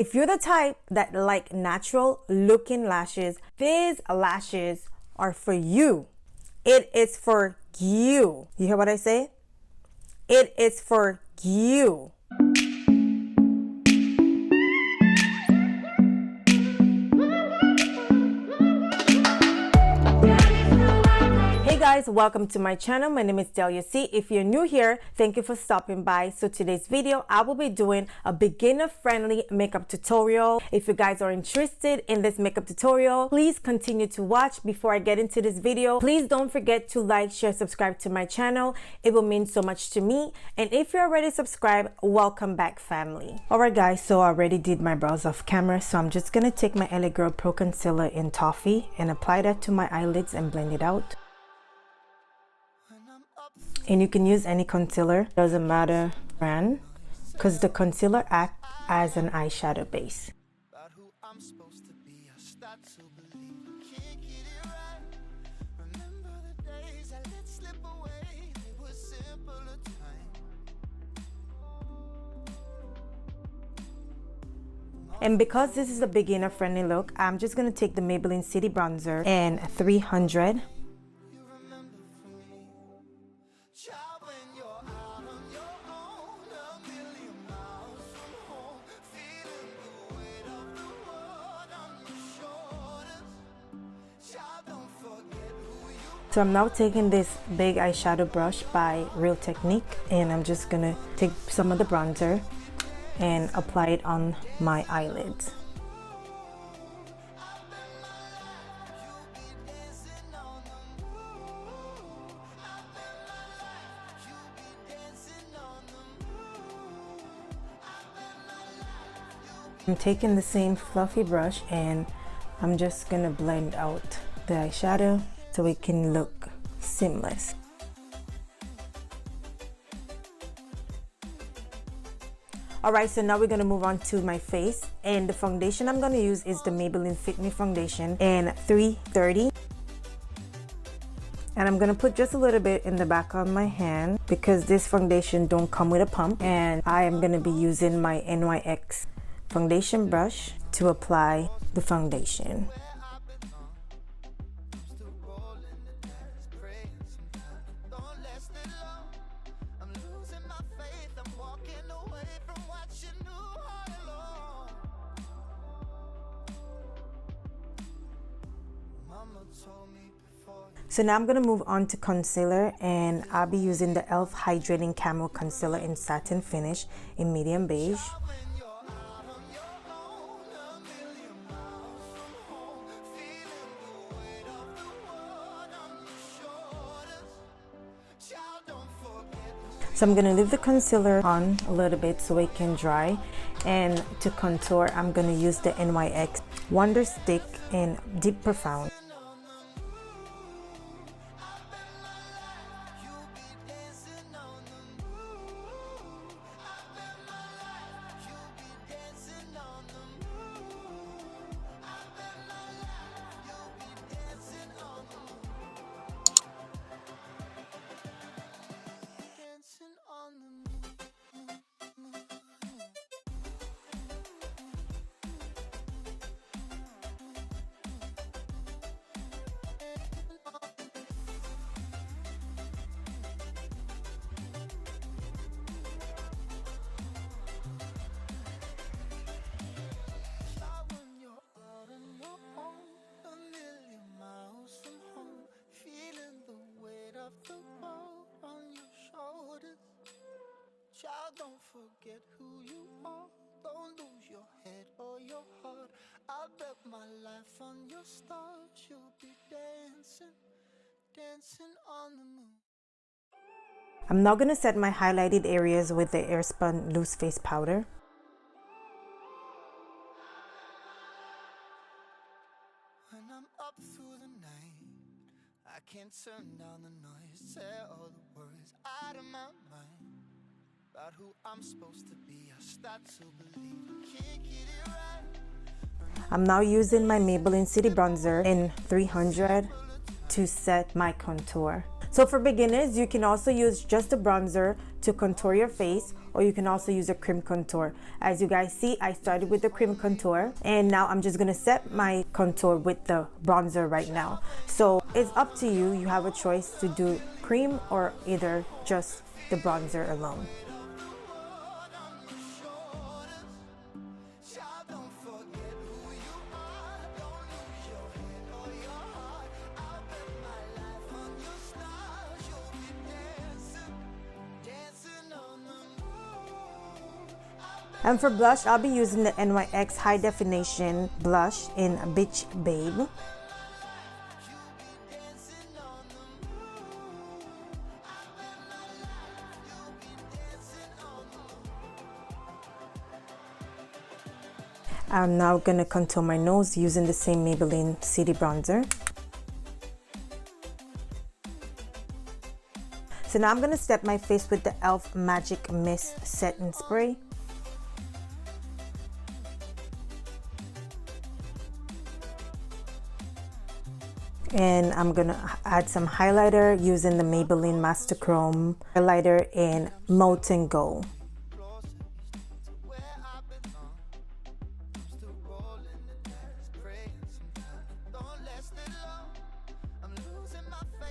If you're the type that like natural looking lashes, these lashes are for you. It is for you. You hear what I say? It is for you. Hey guys, welcome to my channel. My name is Luscious. If you're new here, thank you for stopping by. So today's video, I will be doing a beginner friendly makeup tutorial. If you guys are interested in this makeup tutorial, please continue to watch. Before I get into this video, please don't forget to like, share, subscribe to my channel. It will mean so much to me. And if you're already subscribed, welcome back, family. Alright guys, so I already did my brows off camera, so I'm just gonna take my LA Girl Pro Concealer in Toffee and apply that to my eyelids and blend it out. And you can use any concealer, doesn't matter brand, because the concealer acts as an eyeshadow base. And because this is a beginner friendly look, I'm just going to take the Maybelline City Bronzer and 300. So I'm now taking this big eyeshadow brush by Real Technique, and I'm just gonna take some of the bronzer and apply it on my eyelids. I'm taking the same fluffy brush and I'm just gonna blend out the eyeshadow so it can look seamless. Alright, so now we're gonna move on to my face, and the foundation I'm gonna use is the Maybelline Fit Me foundation in 330. And I'm gonna put just a little bit in the back of my hand because this foundation don't come with a pump, and I am gonna be using my NYX foundation brush to apply the foundation. So now I'm going to move on to concealer, and I'll be using the e.l.f. Hydrating Camo Concealer in Satin Finish in medium beige. So I'm going to leave the concealer on a little bit so it can dry, and to contour I'm going to use the NYX Wonder Stick in Deep Profound. Child, don't forget who you are. Don't lose your head or your heart. I'll bet my life on your stars. You'll be dancing, dancing on the moon. I'm now going to set my highlighted areas with the Airspun Loose Face Powder. When I'm up through the night, I can't turn down the noise. Say all the words out of my mind about who I'm supposed to be. I start to believe I can't get it right. I'm now using my Maybelline City Bronzer in 300 to set my contour. So for beginners, you can also use just a bronzer to contour your face, or you can also use a cream contour. As you guys see, I started with the cream contour, and now I'm just gonna set my contour with the bronzer right now. So it's up to you. You have a choice to do cream or either just the bronzer alone. And for blush, I'll be using the NYX High Definition Blush in Beach Babe. I'm now gonna contour my nose using the same Maybelline City Bronzer. So now I'm gonna set my face with the e.l.f. Magic Mist Setting Spray. And I'm gonna add some highlighter using the Maybelline Master Chrome highlighter in Molten Gold.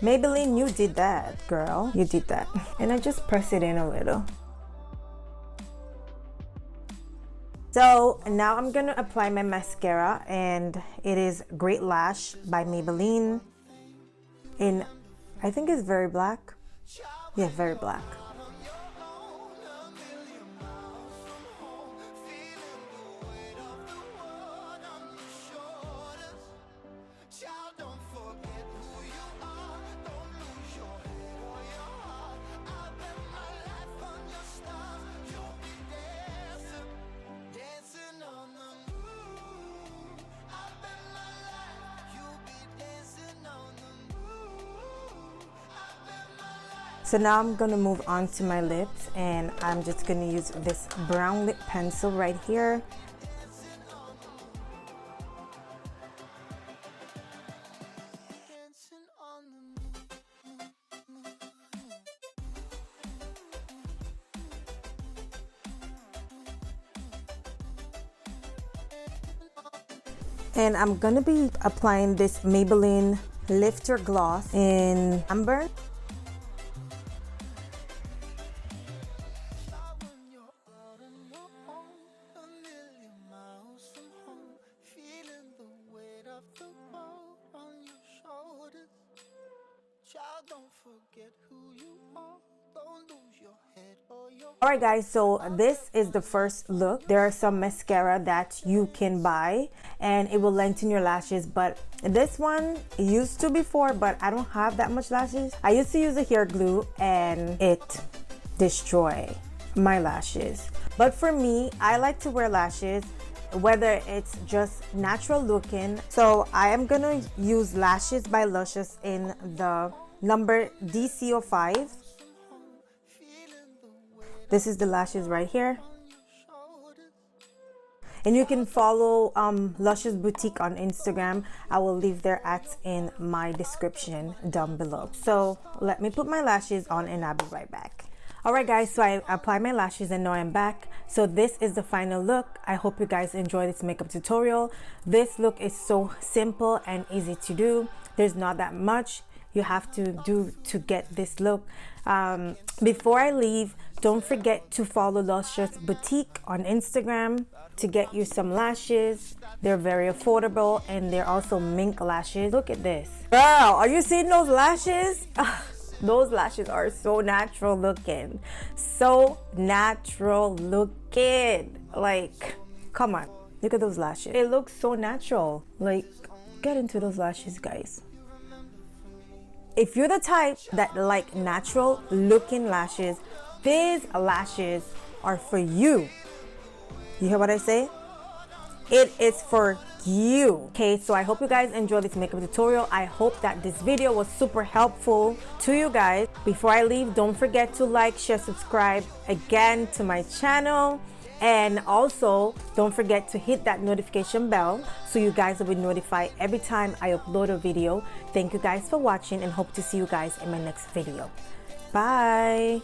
Maybelline, you did that, girl. You did that. And I just press it in a little. So now I'm gonna apply my mascara, and it is Great Lash by Maybelline in, I think it's Very Black. Yeah, Very Black. So now I'm gonna move on to my lips, and I'm just gonna use this brown lip pencil right here. And I'm gonna be applying this Maybelline Lifter Gloss in Amber. Alright guys, so this is the first look. There are some mascara that you can buy and it will lengthen your lashes, but this one used to before, but I don't have that much lashes. I used to use a hair glue and it destroyed my lashes. But for me, I like to wear lashes whether it's just natural looking. So I am gonna use Lashes by Luscious in the number DC05. This is the lashes right here. And you can follow Luscious Boutique on Instagram. I will leave their ads in my description down below. So let me put my lashes on and I'll be right back. Alright guys, so I applied my lashes and now I'm back. So this is the final look. I hope you guys enjoy this makeup tutorial. This look is so simple and easy to do. There's not that much you have to do to get this look. Before I leave, don't forget to follow Luscious Boutique on Instagram to get you some lashes. They're very affordable and they're also mink lashes. Look at this. Girl, are you seeing those lashes? Those lashes are so natural looking. So natural looking. Like, come on. Look at those lashes. It looks so natural. Like, get into those lashes, guys. If you're the type that like natural looking lashes, these lashes are for you. You hear what I say? It is for you. Okay, so I hope you guys enjoyed this makeup tutorial. I hope that this video was super helpful to you guys. Before I leave, don't forget to like, share, subscribe again to my channel. And also, don't forget to hit that notification bell so you guys will be notified every time I upload a video. Thank you guys for watching and hope to see you guys in my next video. Bye.